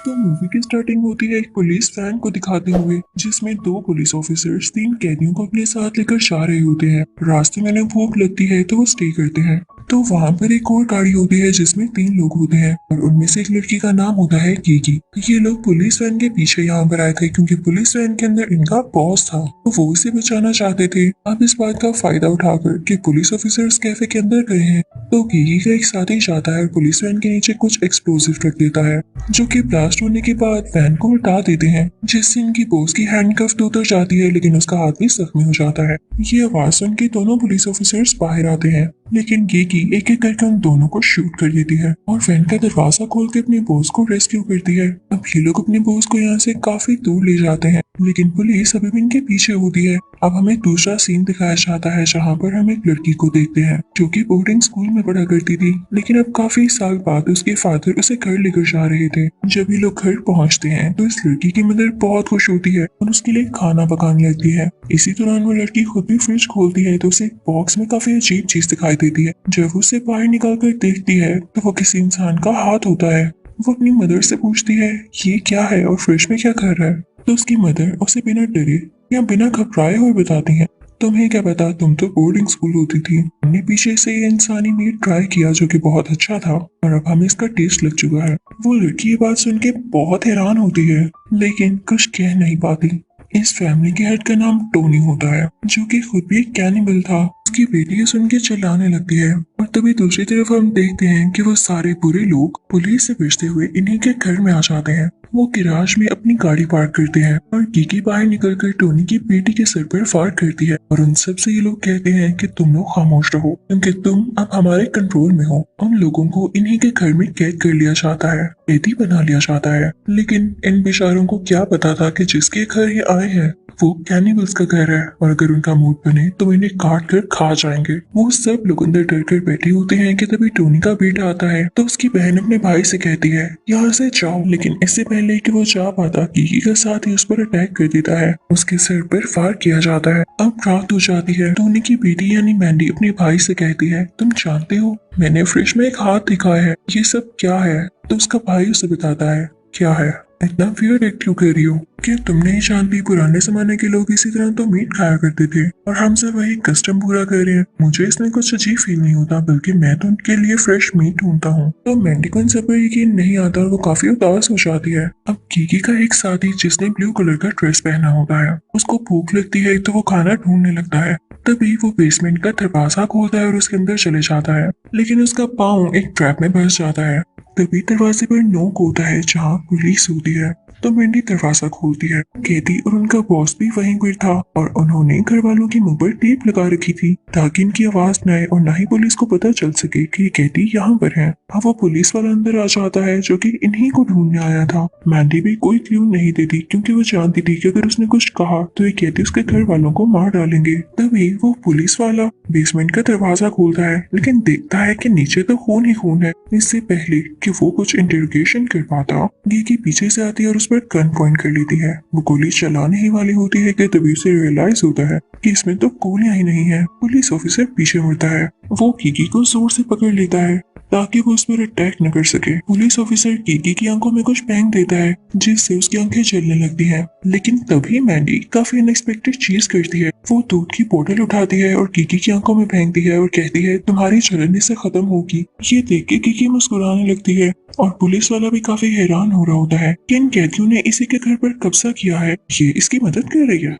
तो मूवी की स्टार्टिंग होती है एक पुलिस वैन को दिखाते हुए, जिसमें दो पुलिस ऑफिसर्स तीन कैदियों को अपने साथ लेकर जा रहे होते हैं। रास्ते में उन्हें भूख लगती है तो वो स्टे करते हैं। तो वहाँ पर एक और गाड़ी होती है जिसमें तीन लोग होते हैं और उनमें से एक लड़की का नाम होता है कीकी। ये लोग पुलिस वैन के पीछे यहाँ पर आए थे क्योंकि पुलिस वैन के अंदर इनका बॉस था, तो वो इसे बचाना चाहते थे। अब इस बात का फायदा उठाकर कि पुलिस ऑफिसर्स कैफे के अंदर गए हैं, तो कीकी का एक साथी जाता है और पुलिस वैन के नीचे कुछ एक्सप्लोसिव रख देता है, जो कि ब्लास्ट होने के बाद वैन को उल्टा देते हैं, जिससे इनकी बॉस की हैंडकफ तो उतर जाती है लेकिन उसका हाथ भी जख्मी हो जाता है। ये आवाज सुन के दोनों पुलिस ऑफिसर्स बाहर आते हैं, लेकिन कीकी एक एक करके उन दोनों को शूट कर देती है और वैन का दरवाजा खोल के अपने बॉस को रेस्क्यू करती है। अब ये लोग अपने बॉस को यहाँ से काफी दूर ले जाते हैं, लेकिन पुलिस अभी भी इनके पीछे होती है। अब हमें दूसरा सीन दिखाया जाता है जहाँ पर हम एक लड़की को देखते हैं जो कि बोर्डिंग स्कूल में पढ़ा करती थी, लेकिन अब काफी साल बाद उसके फादर उसे घर लेकर जा रहे थे। जब ये लोग घर पहुँचते हैं तो इस लड़की की मदर बहुत खुश होती है और उसके लिए खाना पकाने लगती है। इसी दौरान वो लड़की खुद भी फ्रिज खोलती है तो उसे बॉक्स में काफी अजीब चीज दिखाई देती है। जब वो उसे बाहर निकाल कर देखती है तो वो किसी इंसान का हाथ होता है। वो अपनी मदर से पूछती है ये क्या है और फ्रिज में क्या कर रहा है, तो उसकी मदर उसे बिना डरे या बिना घबराए हुए बताती है तुम्हें क्या पता, तुम तो बोर्डिंग स्कूल होती थी। हमने पीछे से ये इंसानी मीट ट्राई किया जो कि बहुत अच्छा था और अब हमें इसका टेस्ट लग चुका है। वो लड़की ये बात सुन के बहुत हैरान होती है लेकिन कुछ कह नहीं पाती। इस फैमिली के हेड का नाम टोनी होता है जो कि खुद भी एक कैनिबल था। उसकी बेटी ये सुन के चिल्लाने लगती है और तभी दूसरी तरफ हम देखते हैं कि वो सारे बुरे लोग पुलिस से बचते हुए इन्हीं के घर में आ जाते हैं। वो गिराज में अपनी गाड़ी पार्क करते हैं और कीकी बाहर निकलकर टोनी की बेटी के सर पर फायर करती है और उन सब से ये लोग कहते हैं कि तुम लोग खामोश रहो क्योंकि तुम अब हमारे कंट्रोल में हो। उन लोगों को इन्हीं के घर में कैद कर लिया जाता है, कैदी बना लिया जाता है, लेकिन इन बेचारों को क्या पता था कि जिसके घर ये आए हैं वो कैनिबल्स का घर है और अगर उनका मूड बने तो इन्हें काट कर खा जाएंगे। वो सब लोग अंदर डर कर बैठे होते हैं कि तभी टोनी का बेटा आता है तो उसकी बहन अपने भाई से कहती है यहाँ से जाओ, लेकिन इससे पहले कि वो जा पाता कीकी का साथ ही उस पर अटैक कर देता है। उसके सर पर फायर किया जाता है। अब रात हो जाती है। टोनी की बेटी यानी मैंडी अपने भाई से कहती है तुम जानते हो मैंने फ्रिज में एक हाथ दिखा है, ये सब क्या है? तो उसका भाई उसे बताता है क्या है, इतना वियर्ड एक्ट क्यों कर रही हो? क्या तुम नहीं जानती पुराने जमाने के लोग इसी तरह तो मीट खाया करते थे और हम सब वही कस्टम पूरा कर रहे हैं। मुझे इसमें कुछ अजीब फील नहीं होता, बल्कि मैं तो उनके लिए फ्रेश मीट ढूंढता हूँ। तो मैंडी को इन सब पर यकीन नहीं आता और वो काफी उदास हो जाती है। अब कीकी का एक साथी जिसने ब्लू कलर का ड्रेस पहना होता है, उसको भूख लगती है तो वो खाना ढूंढने लगता है। तभी वो बेसमेंट का दरवाजा खोलता है और उसके अंदर चले जाता है, लेकिन उसका पाँव एक ट्रैप में फंस जाता है। तभी दरवाजे पर नॉक होता है जहाँ पुलिस होती है, तो मैंडी दरवाजा खोलती है। कैदी और उनका बॉस भी वहीं पर था और उन्होंने घर वालों के मुंह पर टेप लगा रखी थी ताकि इनकी आवाज न आए और न ही पुलिस को पता चल सके कि कैदी यहाँ पर है। अब वो पुलिस वाला अंदर आ जाता है जो कि इन्हीं को ढूंढने आया था। मैंडी भी कोई क्लू नहीं देती क्योंकि वो जानती थी कि अगर उसने कुछ कहा तो ये कैदी उसके घर वालों को मार डालेंगे। तभी वो पुलिस वाला बेसमेंट का दरवाजा खोलता है, लेकिन देखता है कि नीचे तो खून ही खून है। इससे पहले कि वो कुछ इंटरोगेशन कर पाता, कीकी पीछे से आती है और उस पर गन पॉइंट कर लेती है। वो गोली चलाने ही वाली होती है कि तभी उसे रियलाइज होता है कि इसमें तो गोलियां ही नहीं है। पुलिस ऑफिसर पीछे मुड़ता है। वो कीकी को जोर से पकड़ लेता है ताकि वो उस पर अटैक न कर सके। पुलिस ऑफिसर कीकी की आंखों में कुछ फेंक देता है जिससे उसकी आंखें जलने लगती हैं। लेकिन तभी मैंडी काफी अनएक्सपेक्टेड चीज करती है। वो दूध की बोतल उठाती है और कीकी की आंखों में फेंकती है और कहती है तुम्हारी जलन इससे खत्म होगी। ये देख के कीकी मुस्कुराने लगती है और पुलिस वाला भी काफी हैरान हो रहा होता है कि इन कैदियों ने इसी के घर पर कब्जा किया है, ये इसकी मदद कर रही है।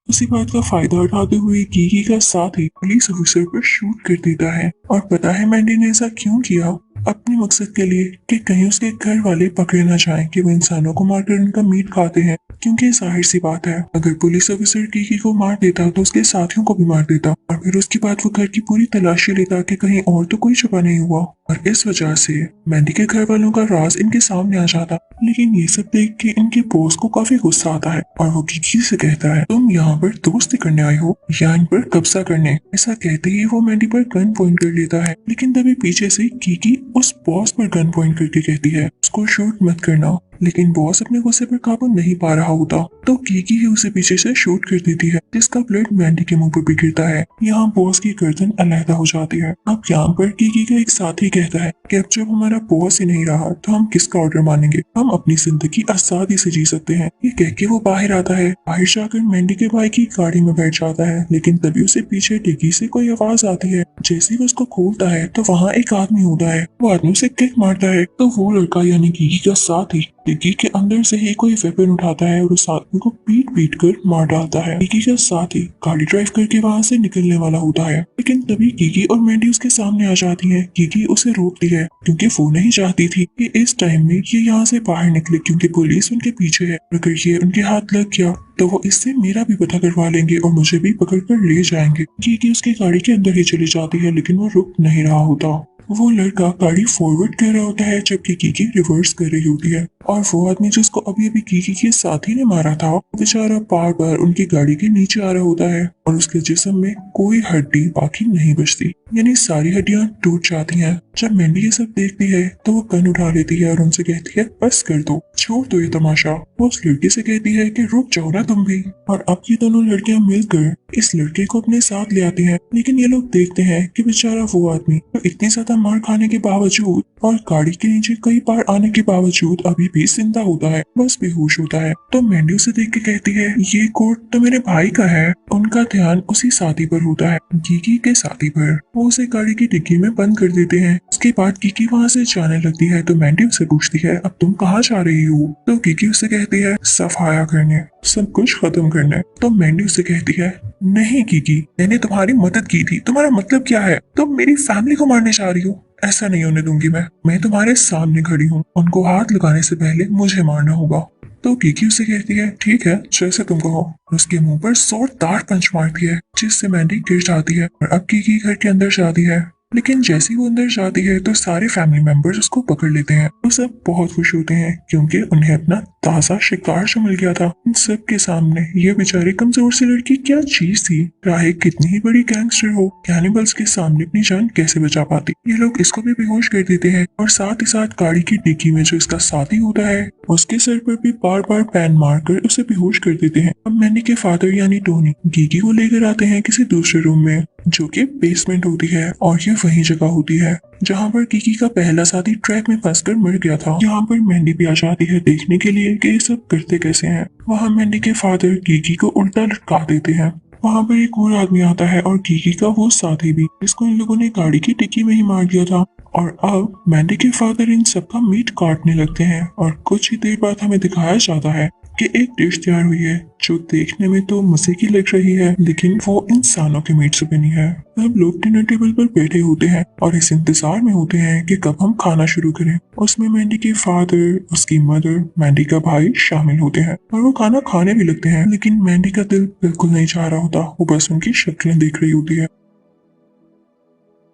उसी बात का फायदा उठाते हुए कीकी का साथी पुलिस ऑफिसर पर शूट कर देता है और पता है मैंडी ने ऐसा क्यों किया? अपने मकसद के लिए कि कहीं उसके घर वाले पकड़े ना जाएं कि वो इंसानों को मारकर उनका मीट खाते हैं, क्योंकि जाहिर सी बात है अगर पुलिस ऑफिसर कीकी को मार देता तो उसके साथियों को भी मार देता और फिर उसके बाद वो घर की पूरी तलाशी लेता कि कहीं और तो कोई छुपा नहीं हुआ। और इस वजह से मैंडी के घर वालों का राज इनके सामने आ जाता। लेकिन ये सब देख के इनके बॉस को काफी गुस्सा आता है और वो कीकी से कहता है तुम यहाँ पर दोस्ती करने आई हो या इन पर कब्जा करने? ऐसा कहते ही वो मैंडी पर गन पॉइंट कर लेता है, लेकिन तभी पीछे से कीकी उस बॉस पर गन पॉइंट करके कहती है उसको शूट मत करना, लेकिन बॉस अपने गुस्से पर काबू नहीं पा रहा होता तो कीकी ही उसे पीछे से शूट कर देती है, जिसका ब्लड मैंडी के मुंह पर भी गिरता है। यहाँ बॉस की गर्दन अलहदा हो जाती है। अब यहाँ पर कीकी का एक साथी कहता है कि अब जब हमारा बॉस ही नहीं रहा तो हम किसका ऑर्डर मानेंगे, हम अपनी जिंदगी आजादी से जी सकते हैं। ये कह के वो बाहर आता है। बाहर जाकर मैंडी के भाई की गाड़ी में बैठ जाता है, लेकिन तभी उसे पीछे डिग्गी से कोई आवाज आती है। जैसे ही वो उसको खोलता है तो वहाँ एक आदमी होता है। वो आदमी उसे किक मारता है तो वो लड़का यानी कीकी का साथी डिग्गी के अंदर से ही कोई वेपन उठाता है और उस आदमी को पीट पीट कर मार डालता है। कीकी का साथी गाड़ी ड्राइव करके वहाँ से निकलने वाला होता है, लेकिन तभी कीकी और मैंडी उसके सामने आ जाती है। कीकी उसे रोकती है क्योंकि वो नहीं चाहती थी कि इस टाइम में ये यहाँ से बाहर निकले, क्योंकि पुलिस उनके पीछे है। अगर ये उनके हाथ लग गया तो वो इससे मेरा भी पता करवा लेंगे और मुझे भी पकड़ कर ले जाएंगे। कीकी उसकी गाड़ी के अंदर ही चली जाती है, लेकिन वो रुक नहीं रहा होता। वो लड़का गाड़ी फॉरवर्ड कर रहा होता है जबकि कीकी रिवर्स कर रही होती है, और वो आदमी जिसको अभी अभी कीकी के साथी ने मारा था, बेचारा बार बार उनकी गाड़ी के नीचे आ रहा होता है और उसके जिस्म में कोई हड्डी बाकी नहीं बचती, यानी सारी हड्डियां टूट जाती हैं। जब मैंडी ये सब देखती है तो वो गन उठा लेती है और उनसे कहती है बस कर दो, छोड़ दो ये तमाशा। वो उस लड़की से कहती है कि रुक जाओ ना तुम भी। और अब ये दोनों लड़कियां मिलकर इस लड़के को अपने साथ ले आती हैं, लेकिन ये लोग देखते हैं कि बेचारा वो आदमी तो इतनी ज्यादा मार खाने के बावजूद और गाड़ी के नीचे कई बार आने के बावजूद अभी भी जिंदा होता है, बस बेहोश होता है। तो मैंडी उसे देख के कहती है ये कोट तो मेरे भाई का है। उनका ध्यान उसी साथी पर होता है, कीकी के साथी पर। वो उसे गाड़ी की डिग्गी में बंद कर देते हैं। उसके बाद कीकी वहाँ से जाने लगती है तो मैंडी उससे पूछती है अब तुम कहाँ जा रही हो। तो कीकी उससे कहती है सफाया करने, सब कुछ खत्म करने। तो मैंडी उससे कहती है नहीं कीकी, मैंने तुम्हारी मदद की थी, तुम्हारा मतलब क्या है, तुम मेरी फैमिली को मारने जा रही हो। ऐसा नहीं होने दूंगी मैं तुम्हारे सामने खड़ी हूँ, उनको हाथ लगाने से पहले मुझे मारना होगा। तो कीकी उसे कहती है ठीक है जैसे तुम कहो। उसके मुंह पर जोरदार पंच मारती है जिससे मैंडी गिर जाती है और अब कीकी घर के अंदर जाती है। लेकिन जैसे ही वो अंदर जाती है तो सारे फैमिली मेंबर्स उसको पकड़ लेते हैं। वो सब बहुत खुश होते हैं क्योंकि उन्हें अपना ताजा शिकार जो मिल गया था। इन सब के सामने ये बेचारी कमजोर सी लड़की क्या चीज थी। राहे कितनी ही बड़ी गैंगस्टर हो, कैनिबल्स के सामने अपनी जान कैसे बचा पाती। ये लोग इसको भी बेहोश कर देते हैं और साथ ही साथ गाड़ी की डिक्की में जो इसका साथी होता है उसके सर पर भी बार बार पैन मारकर उसे बेहोश कर देते हैं। अब मैंडी के फादर यानी टोनी कीकी को लेकर आते हैं किसी दूसरे रूम में जो कि बेसमेंट होती है, और ये वही जगह होती है जहाँ पर कीकी का पहला साथी ट्रैक में फंसकर मर गया था। यहाँ पर मैंडी भी आ जाती है देखने के लिए कि ये सब करते कैसे हैं। वहाँ मैंडी के फादर कीकी को उल्टा लटका देते हैं। वहाँ पर एक और आदमी आता है और कीकी का वो साथी भी, जिसको इन लोगों ने गाड़ी की डिक्की में ही मार दिया था। और अब मैंडी के फादर इन सबका मीट काटने लगते हैं और कुछ ही देर बाद हमें दिखाया जाता है कि एक डिश तैयार हुई है जो देखने में तो मजे की लग रही है, लेकिन वो इंसानों के मीट से बनी है। अब लोग डिनर टेबल पर बैठे होते हैं और इस इंतजार में होते हैं कि कब हम खाना शुरू करें। उसमें मैंडी के फादर, उसकी मदर, मैंडी का भाई शामिल होते हैं और वो खाना खाने भी लगते हैं, लेकिन मैंडी का दिल बिल्कुल नहीं चाह रहा होता, वो बस उनकी शक्लें देख रही होती है।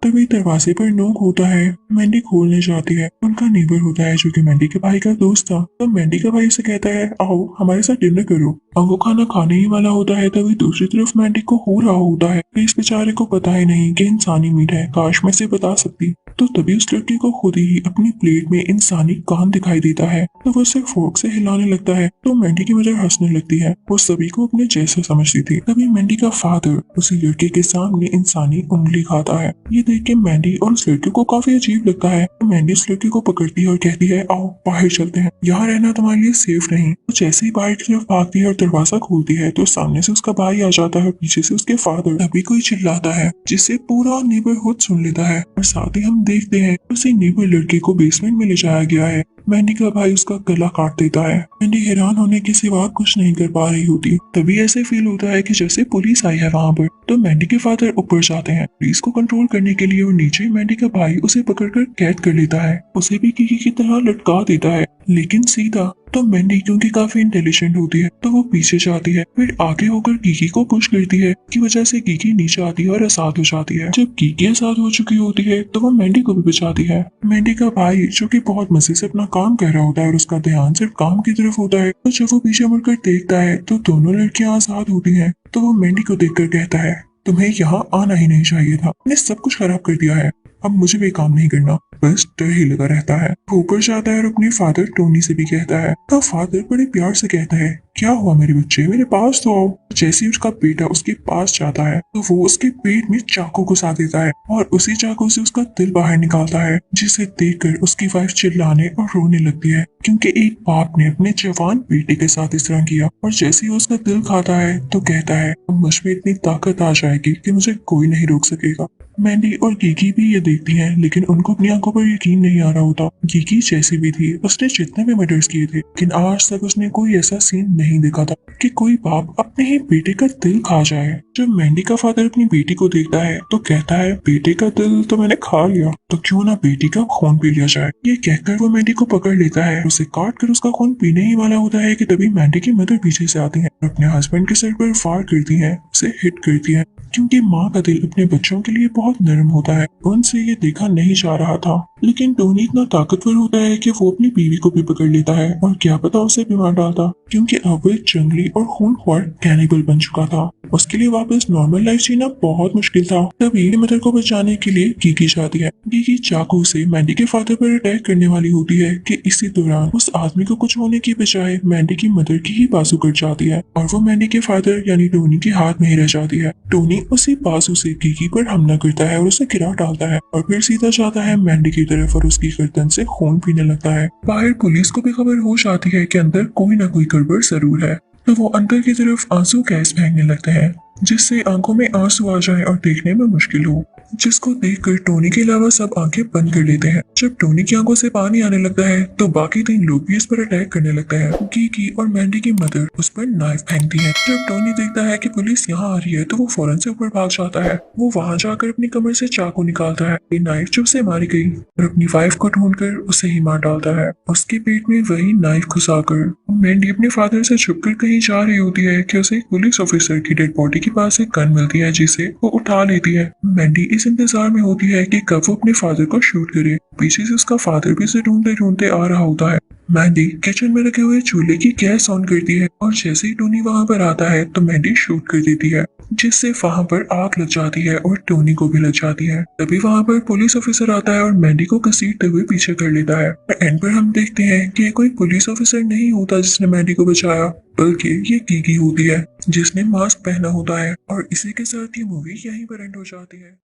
तभी दरवाजे पर नॉक होता है। मैंडी खोलने जाती है। उनका नेबर होता है जो कि मैंडी के भाई का दोस्त था। तो मैंडी का भाई उसे कहता है आओ हमारे साथ डिनर करो। अब वो खाना खाने ही वाला होता है तभी दूसरी तरफ मैंडी को हो रहा होता है कि इस बेचारे को पता ही नहीं कि इंसानी मीट है, काश मैं से बता सकती। तो तभी उस लड़की को खुद ही अपनी प्लेट में इंसानी कान दिखाई देता है तो वो उसे फोर्क से हिलाने लगता है। तो मैंडी की वजह हंसने लगती है, वो सभी को अपने जैसा समझती थी। तभी मैंडी का फादर उसी लड़के के सामने इंसानी उंगली खाता है। ये देख के मैंडी और उस लड़के को काफी अजीब लगता है। तो मैंडी उस लड़के को पकड़ती है और कहती है आओ बाहर चलते हैं, यहाँ रहना तुम्हारे लिए सेफ नहीं। तो जैसे ही बाहर की तरफ भागती है और दरवाजा खोलती है तो सामने से उसका भाई आ जाता है और पीछे से उसके फादर। तभी कोई चिल्लाता है जिससे पूरा नेबरहुड सुन लेता है और साथ ही हम देखते हैं उसी नेबर लड़के को बेसमेंट में ले जाया गया है। मैंडी का भाई उसका गला काट देता है। मैंडी हैरान होने के सिवा कुछ नहीं कर पा रही होती। तभी ऐसे फील होता है कि जैसे पुलिस आई है वहाँ पर। तो मैंडी के फादर ऊपर जाते हैं पुलिस को कंट्रोल करने के लिए और नीचे मैंडी का भाई उसे पकड़कर कैद कर लेता है। उसे भी कीकी की तरह लटका देता है, लेकिन सीधा। तो मैंडी क्योंकि काफी इंटेलिजेंट होती है तो वो पीछे जाती है, फिर आगे होकर कीकी को पुश करती है, की वजह से कीकी नीचे आती है और आजाद हो जाती है। जब कीकी आजाद हो चुकी होती है तो वो मैंडी को भी बचाती है। मैंडी का भाई जो कि बहुत मजे से अपना काम कर रहा होता है और उसका ध्यान सिर्फ काम की तरफ होता है, तो जब वो पीछे मुड़कर देखता है तो दोनों लड़कियां आजाद होती हैं। तो वो मैंडी को देखकर कहता है तुम्हें यहाँ आना ही नहीं चाहिए था, मैंने सब कुछ खराब कर दिया है। अब मुझे भी काम नहीं करना, बस डर ही लगा रहता है। वो ऊपर जाता है और अपने फादर टोनी से भी कहता है। तो फादर बड़े प्यार से कहता है, क्या हुआ मेरे बच्चे, मेरे पास तो आओ। जैसे ही उसका बेटा उसके पास जाता है तो वो उसके पेट में चाकू घुसा देता है और उसी चाकू से उसका दिल बाहर निकालता है, जिसे देखकर उसकी वाइफ चिल्लाने और रोने लगती है, क्योंकि एक बाप ने अपने जवान बेटे के साथ इस तरह किया। और जैसे ही वो उसका दिल खाता है तो कहता है, अब मुझ में इतनी ताकत आ जाएगी कि मुझे कोई नहीं रोक सकेगा। मैंडी और गीगी भी ये देखती हैं, लेकिन उनको अपनी आंखों पर यकीन नहीं आ रहा होता। गीगी जैसी भी थी, उसने जितने भी मर्डर्स किए थे, लेकिन आज तक उसने कोई ऐसा सीन नहीं देखा था कि कोई बाप अपने ही बेटे का दिल खा जाए। जब मैंडी का फादर अपनी बेटी को देखता है तो कहता है, बेटे का दिल तो मैंने खा लिया, तो क्यों ना बेटी का खून पी लिया जाए। ये कहकर वो मैंडी को पकड़ लेता है, उसे काट कर उसका खून पीने ही वाला होता है कि तभी मैंडी की मदर पीछे से आती है और अपने हस्बैंड के सिर पर फायर करती है, उसे हिट करती है, क्योंकि माँ का दिल अपने बच्चों के लिए बहुत नरम होता है। उनसे ये देखा नहीं जा रहा था, लेकिन टोनी इतना ताकतवर होता है कि वो अपनी बीवी को भी पकड़ लेता है और क्या पता उसे भी मार डालता, क्योंकि अब वो एक जंगली और खूनख्वार कैनिबल बन चुका था। उसके लिए वापस नॉर्मल लाइफ जीना बहुत मुश्किल था। तभी मदर को बचाने के लिए गीगी जाती है। गीगी चाकू से मैंडी के फादर पर अटैक करने वाली होती है कि इसी दौरान उस आदमी को कुछ होने की बजाय मैंडी की मदर की ही बाजू कट जाती है और वो मैंडी के फादर यानी टोनी के हाथ में ही रह जाती है। टोनी उसी बाजू से गीगी पर हमला करता है और उसे गिरा डालता है और फिर सीधा जाता है मैंडी की तरफ और उसकी गर्दन से खून पीने लगता है। बाहर पुलिस को भी खबर हो जाती है कि अंदर कोई ना कोई गड़बड़ जरूर है, तो वो अंदर की तरफ आंसू गैस फेंकने लगते हैं, जिससे आंखों में आंसू आ जाए और देखने में मुश्किल हो, जिसको देखकर टोनी के अलावा सब आंखें बंद कर लेते हैं। जब टोनी की आंखों से पानी आने लगता है तो बाकी 3 लोग भी इस पर अटैक करने लगते हैं। गीगी और मैंडी की मदर उस पर नाइफ फेंकती है। जब टोनी देखता है कि पुलिस यहाँ आ रही है तो वो फौरन से ऊपर भाग जाता है। वो वहाँ जाकर अपनी कमर से चाकू निकालता है, ये नाइफ जो उसे मारी गई, और अपनी वाइफ को ढूंढकर उसे ही मार डालता है। उसके पेट में वही नाइफ घुसाकर मैंडी अपने फादर से छुपकर कहीं जा रही होती है कि उसे एक पुलिस ऑफिसर की डेड बॉडी के पास एक गन मिलती है, जिसे वो उठा लेती है। मैंडी इस इंतजार में होती है कि कब वो अपने फादर को शूट करे। पीछे से उसका फादर भी उसे ढूंढते ढूंढते आ रहा होता है। मैंडी किचन में रखे हुए चूल्हे की गैस ऑन करती है और जैसे ही टोनी वहां पर आता है तो मैंडी शूट कर देती है, जिससे वहां पर आग लग जाती है और टोनी को भी लग जाती है। तभी वहां पर पुलिस ऑफिसर आता है और मैंडी को घसीटते हुए पीछे कर लेता है। एंड पर हम देखते हैं कि कोई पुलिस ऑफिसर नहीं होता जिसने मैंडी को बचाया, बल्कि ये गीगी होती है जिसने मास्क पहना होता है। और इसी के साथ ये मूवी यहीं पर एंड हो जाती है।